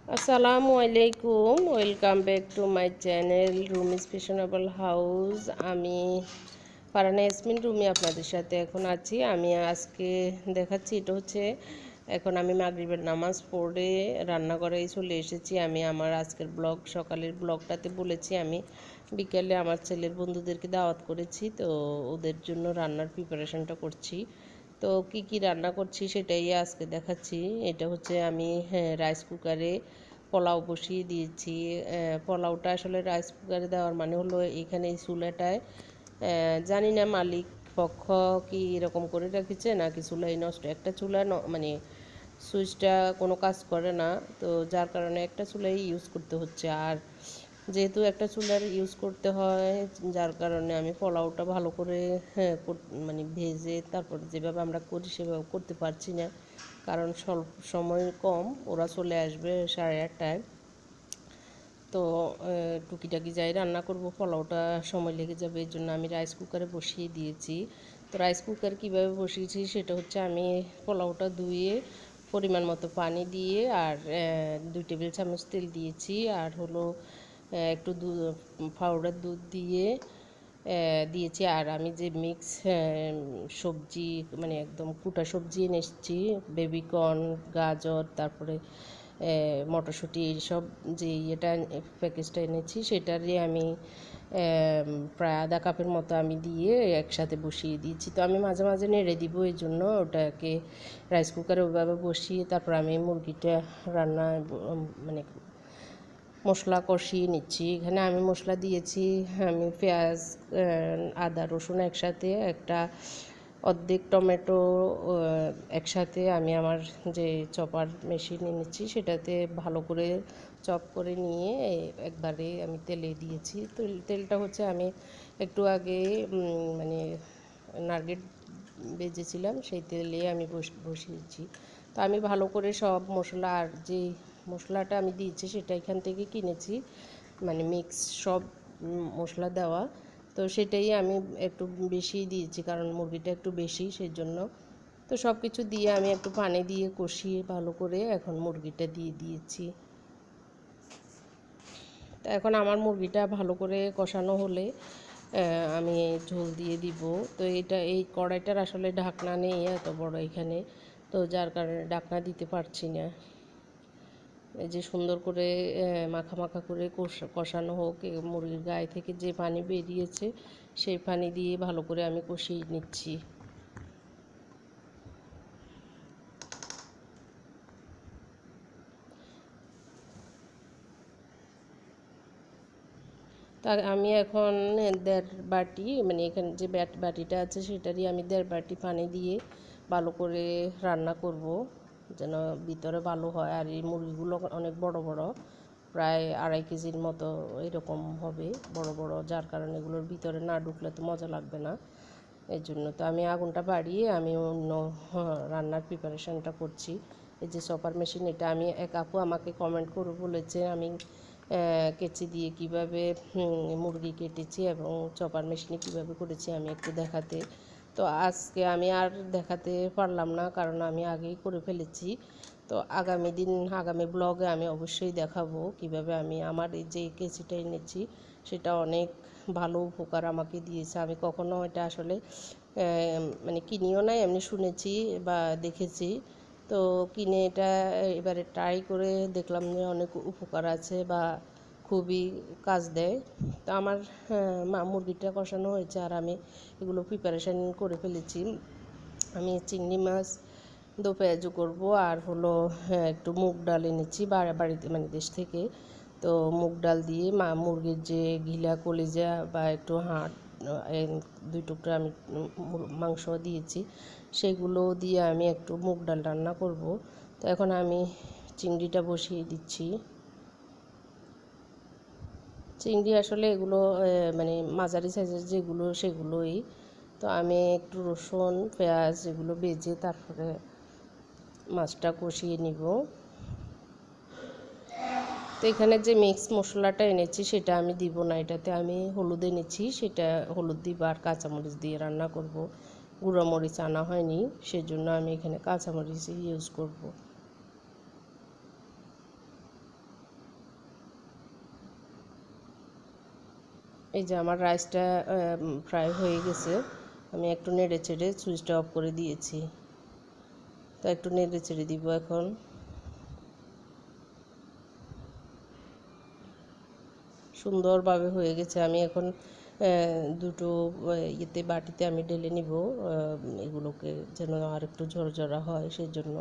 আসসালামু আলাইকুম, welcome back to my channel Rumi's fashionable house. আমি ফারহানা ইয়াসমিন রুমি আপনাদের সাথে এখন আছি। আমি আজকে দেখাচ্ছি, এটা হচ্ছে এখন আমি মাগরিবের নামাজ পড়ে রান্নাঘরেই চলে এসেছি। আমি আমার আজকের সকালের ব্লগটাতে বলেছি আমি বিকেলে আমার ছেলের বন্ধুদেরকে দাওয়াত করেছি, তো ওদের জন্য রান্নার প্রিপারেশনটা করছি। তো কি কি রান্না করছি সেটাই আজকে দেখাচ্ছি। এটা হচ্ছে আমি রাইস কুকারে পোলাও বসিয়ে দিয়েছি। পোলাওটা আসলে রাইস কুকারে দেওয়ার মানে হলো এখানে এই চুলাটায় জানি না মালিক পক্ষ কি এরকম করে রেখেছে নাকি চুলাই নষ্ট, একটা চুলা মানে সুইচটা কোনো কাজ করে না, তো যার কারণে একটা চুলাই ইউজ করতে হচ্ছে। আর যেহেতু একটা চুলার ইউজ করতে হয়, যার কারণে আমি পোলাওটা ভালো করে মানে ভেজে তারপর যেভাবে আমরা করি সেভাবে করতে পারছি না, কারণ স্বল্প সময় কম, ওরা চলে আসবে 8:30টায়। তো টুকিটাকি যাই রান্না করব, পোলাওটা সময় লেগে যাবে, এই জন্য আমি রাইস কুকারে বসিয়ে দিয়েছি। তো রাইস কুকার কীভাবে বসিয়েছি সেটা হচ্ছে আমি পোলাওটা ধুয়ে পরিমাণ মতো পানি দিয়ে আর 2 টেবিল চামচ তেল দিয়েছি, আর হলো একটু দুধ, পাউডার দুধ দিয়ে দিয়েছি। আর আমি যে মিক্স সবজি মানে একদম কুটা সবজি এনে এসেছি, বেবিকর্ন, গাজর, তারপরে মটরশুঁটি, এইসব যে প্যাকেজটা এনেছি সেটারই আমি প্রায় আধা কাপের মতো আমি দিয়ে একসাথে বসিয়ে দিয়েছি। তো আমি মাঝে মাঝে নেড়ে দিব, এই জন্য ওটাকে রাইস কুকারে ওইভাবে বসিয়ে তারপর আমি মুরগিটা রান্না মানে মশলা কষিয়ে নিচ্ছি। এখানে আমি মশলা দিয়েছি, আমি পেঁয়াজ, আদা, রসুন একসাথে, একটা অর্ধেক টমেটো একসাথে আমি আমার যে চপার মেশিন এনেছি সেটাতে ভালো করে চপ করে নিয়ে একবারে আমি তেলে দিয়েছি। তো তেলটা হচ্ছে আমি একটু আগে মানে নারকেল ভেজেছিলাম, সেই তেলে আমি বসিয়েছি। তো আমি ভালো করে সব মশলা, আর যে মশলাটা আমি দিয়েছি সেটা এখান থেকে কিনেছি, মানে মিক্স সব মশলা দেওয়া, তো সেটাই আমি একটু বেশি দিয়েছি কারণ মুরগিটা একটু বেশি, সেই জন্য। তো সব কিছু দিয়ে আমি একটু পানি দিয়ে কষিয়ে ভালো করে এখন মুরগিটা দিয়ে দিয়েছি। তো এখন আমার মুরগিটা ভালো করে কষানো হলে আমি ঝোল দিয়ে দিব। তো এই কড়াইটার আসলে ঢাকনা নেই এত বড় এখানে, তো যার কারণে ঢাকনা দিতে পারছি না। এই যে সুন্দর করে মাখা মাখা করে কষানো হোক, মুরগির গায়ে থেকে যে পানি বেরিয়েছে সেই পানি দিয়ে ভালো করে আমি কষিয়ে নিচ্ছি। তা আমি এখন 1.5 বাটি, মানে এখানে যে বাটিটা আছে সেটারই আমি 1.5 বাটি পানি দিয়ে ভালো করে রান্না করব, যেন ভিতরে ভালো হয়। আর এই মুরগিগুলো অনেক বড় বড়, প্রায় 2.5 কেজির মতো এরকম হবে বড় বড়, যার কারণে এগুলোর ভিতরে না ঢুকলে তো মজা লাগবে না, এই জন্য। তো আমি আগুনটা বাড়িয়ে আমি অন্য রান্নার প্রিপারেশনটা করছি। এই যে চপার মেশিন, এটা আমি এক আপু আমাকে কমেন্ট করে বলেছে আমি কেচি দিয়ে কিভাবে মুরগি কেটেছি এবং চপার মেশিনে কিভাবে করেছি আমি একটু দেখাতে। তো আজকে আমি আর দেখাতে পারলাম না কারণ আমি আগেই করে ফেলেছি। তো আগামী ব্লগে আমি অবশ্যই দেখাবো কিভাবে আমি আমার এই যে কেচিটা এনেছি সেটা অনেক ভালো উপকার আমাকে দিয়েছে। আমি কখনো এটা আসলে মানে কিনিও নাই, এমনি শুনেছি বা দেখেছি। তো কিনে এটা এবারে ট্রাই করে দেখলাম যে অনেক উপকার আছে বা খুবই কাজ দেয়। তো আমার মুরগিটা কষানো হয়েছে আর আমি এগুলো প্রিপারেশান করে ফেলেছি। আমি চিংড়ি মাছ দো পেঁয়াজু করবো, আর হলো একটু মুগ ডাল এনেছি বাড়িতে, মানে দেশ থেকে। তো মুগ ডাল দিয়ে মুরগির যে ঘিলা, কলিজা বা একটু হাড়, 2 টুকরা আমি মাংস দিয়েছি, সেগুলো দিয়ে আমি একটু মুগ ডাল রান্না করব। তো এখন আমি চিংড়িটা বসিয়ে দিচ্ছি। চিংড়ি আসলে এগুলো মানে মাঝারি সাইজের যেগুলো সেগুলোই। তো আমি একটু রসুন, পেঁয়াজ এগুলো ভেজে তারপরে মাছটা কষিয়ে নিব। তো এখানে যে মিক্স মশলাটা এনেছি সেটা আমি দিব না, এটাতে আমি হলুদ এনেছি, সেটা হলুদ দিব আর কাঁচামরিচ দিয়ে রান্না করব। গুঁড়ো মরিচ আনা হয়নি, সেজন্য আমি এখানে কাঁচামরিচ ইউজ করব। এই যে আমার রাইসটা ফ্রাই হয়ে গেছে, আমি একটু নেড়ে চেড়ে সুইচটা অফ করে দিয়েছি। তো একটু নেড়ে চেড়ে দিব এখন। সুন্দরভাবে হয়ে গেছে। আমি এখন দুটো ইয়েতে বাটিতে আমি ঢেলে নিব, এগুলোকে যেন আর একটু ঝরঝরা হয় সেই জন্য।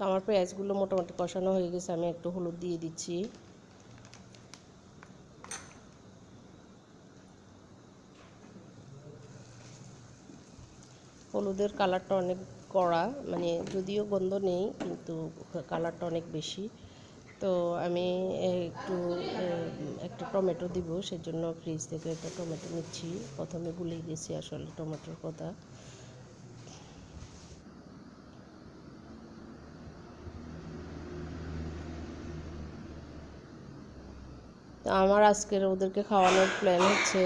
আমার পেঁয়াজগুলো মোটামুটি কষানো হয়ে গেছে, আমি একটু হলুদ দিয়ে দিচ্ছি। হলুদের কালারটা অনেক কড়া, মানে যদিও গন্ধ নেই কিন্তু কালারটা অনেক বেশি। তো আমি একটা টমেটো দিব, সেজন্য ফ্রিজ থেকে একটা টমেটো নিচ্ছি। প্রথমে ভুলে গেছি আসলে টমেটোর কথা। তো আমার আজকের ওদেরকে খাওয়ানোর প্ল্যান হচ্ছে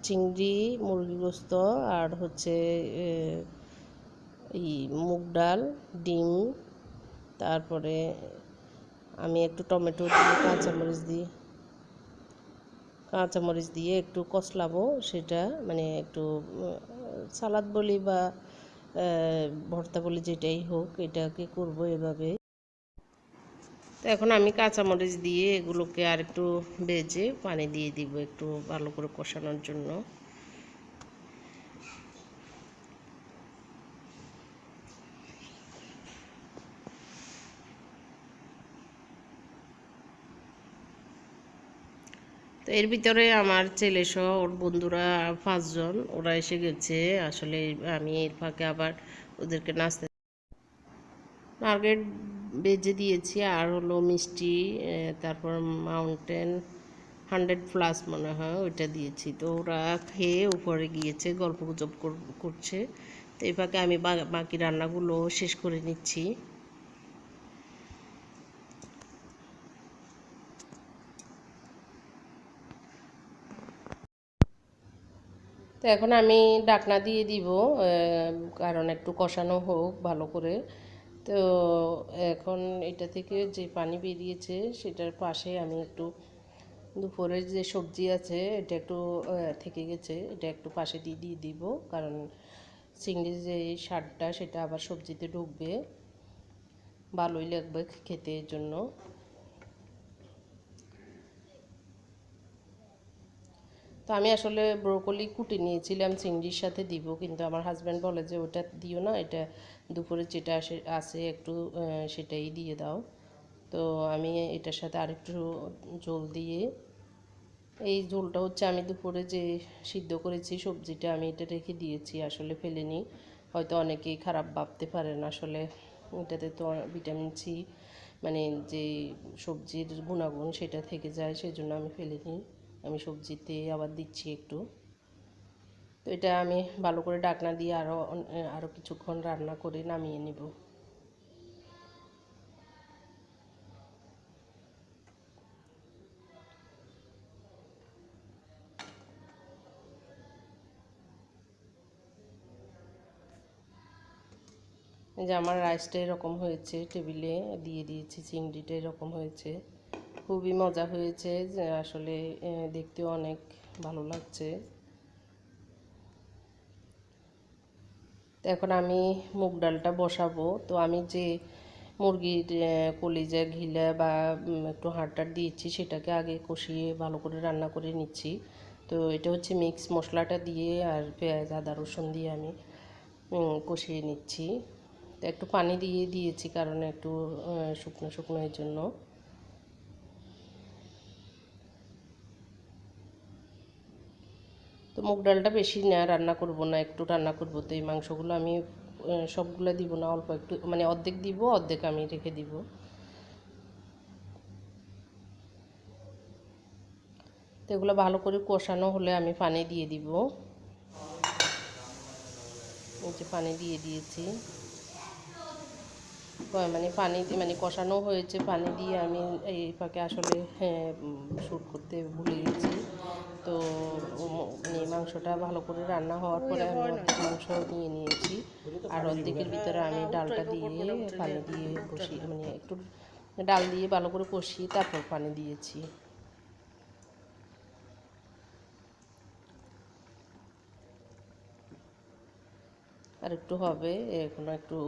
চিংড়ি, মুরগি গোস্ত, আর হচ্ছে মুগ ডাল, ডিম, তারপরে আমি একটু টমেটো দিয়ে কাঁচামরিচ দিয়ে একটু কষলাবো। সেটা মানে একটু সালাদ বলি বা ভর্তা বলি, যেটাই হোক, এটাকে করব এভাবে। তো এখন আমি কাঁচামরিচ দিয়ে এগুলোকে আর একটু ভেজে পানি দিয়ে দিব একটু ভালো করে কষানোর জন্য। তো এর ভিতরে আমার ছেলে সহ ওর বন্ধুরা 5 জন ওরা এসে গেছে। আসলে আমি এর ফাঁকে আবার ওদেরকে নাচতে টার্গেট বেজে দিয়েছি, আর হলো মিষ্টি, তারপর মাউন্টেন 100+ মনে হয় ওইটা দিয়েছি। তো ওরা খেয়ে উপরে গিয়েছে, গল্পগুজব করছে। তো এই ফাঁকে আমি বাকি রান্নাগুলো শেষ করে নিচ্ছি। তো এখন আমি ঢাকনা দিয়ে দিব, কারণ একটু কষানো হোক ভালো করে। তো এখন এটা থেকে যে পানি বেরিয়েছে সেটার পাশে আমি একটু দুপুরের যে সবজি আছে এটা একটু থেকে গেছে, এটা একটু পাশে দিয়ে দিব, কারণ চিংড়ির যে স্বাদটা সেটা আবার সবজিতে ঢুকবে, ভালোই লাগবে খেতে এর জন্য। তো আমি আসলে ব্রোকলি কুটে নিয়েছিলাম চিংড়ির সাথে দিব, কিন্তু আমার হাজব্যান্ড বলে যে ওটা দিও না, এটা দুপুরে যেটা আসে একটু সেটাই দিয়ে দাও। তো আমি এটার সাথে আরেকটু ঝোল দিয়ে, এই ঝোলটা হচ্ছে আমি দুপুরে যে সিদ্ধ করেছি সবজিটা আমি এটা রেখে দিয়েছি, আসলে ফেলিনি। হয়তো অনেকেই খারাপ ভাবতে পারেন, আসলে এটাতে তো ভিটামিন সি মানে যে সবজির গুণাগুণ সেটা থেকে যায়, সেজন্য আমি ফেলিনি। আমি সবজিতে আবার দিচ্ছি একটু। তো এটা আমি ভালো করে ঢাকনা দিয়ে আরও কিছুক্ষণ রান্না করে নামিয়ে নিব। যে আমার রাইসটা এরকম হয়েছে, টেবিলে দিয়ে দিয়েছি, চিংড়িটা এরকম হয়েছে, খুবই মজা হয়েছে, যে আসলে দেখতেও অনেক ভালো লাগছে। তো এখন আমি মুগ ডালটা বসাবো। তো আমি যে মুরগির কলিজা, ঘিলা বা একটু হাড় দিয়েছি সেটাকে আগে কষিয়ে ভালো করে রান্না করে নিচ্ছি। তো এটা হচ্ছে মিক্স মশলাটা দিয়ে আর পেঁয়াজ, আদা, রসুন দিয়ে আমি কষিয়ে নিচ্ছি। তো একটু পানি দিয়ে দিয়েছি, কারণ একটু শুকনো শুকনো এর জন্য। তো মুগ ডালটা বেশি না রান্না করব না, একটু রান্না করব। তো এই মাংসগুলো আমি সবগুলো দিব না, অল্প একটু, মানে অর্ধেক দিব, অর্ধেক আমি রেখে দিব। তো এগুলো ভালো করে কষানো হলে আমি পানি দিয়ে দিব। এই যে পানি দিয়ে দিয়েছি, মানে পানি মানে কষানো হয়েছে পানি দিয়ে। আমি এই ফাঁকে আসলে শ্যুট করতে ভুলে গেছি, তো মানে মাংসটা ভালো করে রান্না হওয়ার পরে আমি অর্ধেক মাংস নিয়ে নিয়েছি, আর অর্ধেকের ভিতরে আমি ডালটা দিয়ে পানি দিয়ে বসিয়ে মানে একটু ডাল দিয়ে ভালো করে কষিয়ে তারপর পানি দিয়েছি। আর একটু হবে, এখনো একটু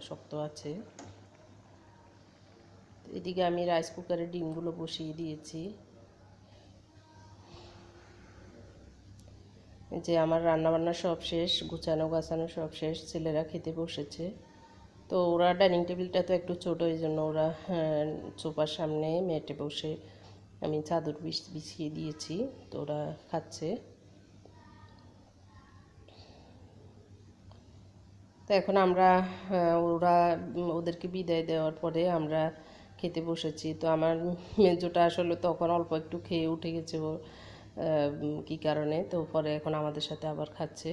শক্ত আছে। এদিকে আমি রাইস কুকারে ডিমগুলো বসিয়ে দিয়েছি। যে আমার রান্নাবান্না সব শেষ, গুছানো গাছানো সব শেষ, ছেলেরা খেতে বসেছে। তো ওরা ডাইনিং টেবিলটা তো একটু ছোটো, এই জন্য ওরা সোফার সামনে মেটে বসে আমি চাদর বিছিয়ে দিয়েছি, তো ওরা খাচ্ছে। তো এখন আমরা ওরা ওদেরকে বিদায় দেওয়ার পরে আমরা খেতে বসেছি। তো আমার মেজোটা আসলে তখন অল্প একটু খেয়ে উঠে গেছে ও কী কারণে, তো পরে এখন আমাদের সাথে আবার খাচ্ছে।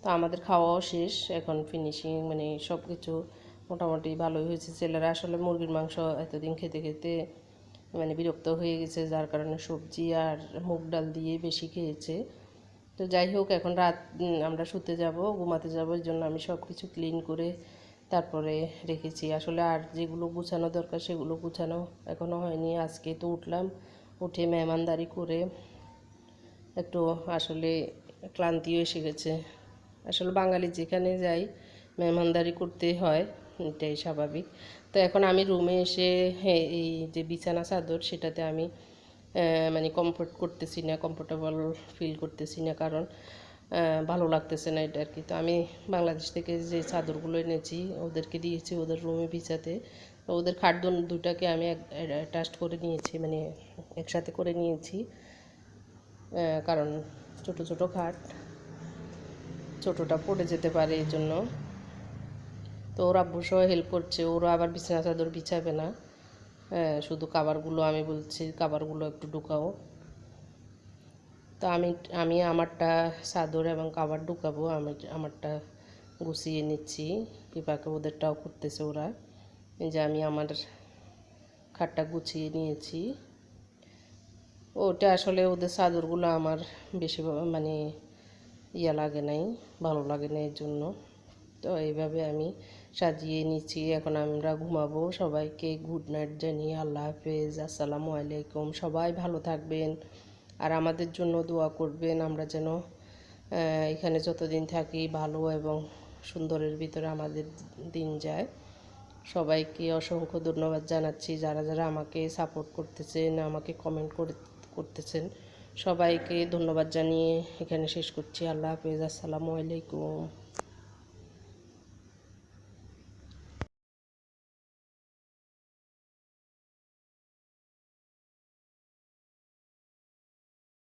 তো আমাদের খাওয়াও শেষ, এখন ফিনিশিং মানে সব কিছু মোটামুটি ভালোই হয়েছে। ছেলেরা আসলে মুরগির মাংস এতদিন খেতে খেতে মানে বিরক্ত হয়ে গেছে, যার কারণে সবজি আর মুগ ডাল দিয়ে বেশি খেয়েছে। তো যাই হোক, এখন রাত আমরা শুতে যাব, ঘুমাতে যাব, এই জন্য আমি সব কিছু ক্লিন করে তারপরে রেখেছি। আসলে আর যেগুলো গুছানো দরকার সেগুলো গুছানো এখনও হয়নি। আজকে তো উঠলাম, উঠে মেহমানদারি করে একটু আসলে ক্লান্তিও এসে গেছে। আসলে বাঙালি যেখানে যাই মেহমানদারি করতে হয়, এটাই স্বাভাবিক। তো এখন আমি রুমে এসে এই যে বিছানা চাদর সেটাতে আমি মানে কমফোর্ট করতেছি না, কমফোর্টেবল ফিল করতেছি না, কারণ ভালো লাগতেছে না এটা আর কি। তো আমি বাংলাদেশ থেকে যে চাদরগুলো এনেছি ওদেরকে দিয়েছি ওদের রুমে বিছাতে। তো ওদের খাট দুটাকে আমি অ্যাটাচ করে নিয়েছি, মানে একসাথে করে নিয়েছি, কারণ ছোট ছোট খাট, ছোটোটা পড়ে যেতে পারে এই জন্য। তো ওরা আব্বুসহ হেল্প করছে, ওরা আবার বিছানা চাদর বিছাবে না, শুধু কাভারগুলো আমি বলছি কাভারগুলো একটু ঢুকাও। তো আমি আমারটা চাদর এবং কাভার ঢুকাবো, আমি আমারটা গুছিয়ে নিচ্ছি, এবারে ওদেরটাও করতেছে ওরা। এই যে আমি আমার খাটটা গুছিয়ে নিয়েছি। ওটা আসলে ওদের চাদরগুলো আমার বেশি মানে লাগে নাই, ভালো লাগে না, এর জন্য। তো এইভাবে আমি সাজিয়ে নিচ্ছি। এখন আমরা ঘুমাবো। সবাইকে গুড নাইট জানিয়ে আল্লাহ হাফেজ, আসসালামু আলাইকুম। সবাই ভালো থাকবেন আর আমাদের জন্য দোয়া করবেন, আমরা যেন এখানে যতদিন থাকি ভালো এবং সুন্দরের ভিতরে আমাদের দিন যায়। সবাইকে অসংখ্য ধন্যবাদ জানাচ্ছি, যারা যারা আমাকে সাপোর্ট করতেছেন, আমাকে কমেন্ট করতেছেন, সবাইকে ধন্যবাদ জানিয়ে এখানে শেষ করছি। আল্লাহ হাফেজ, আসসালামু আলাইকুম।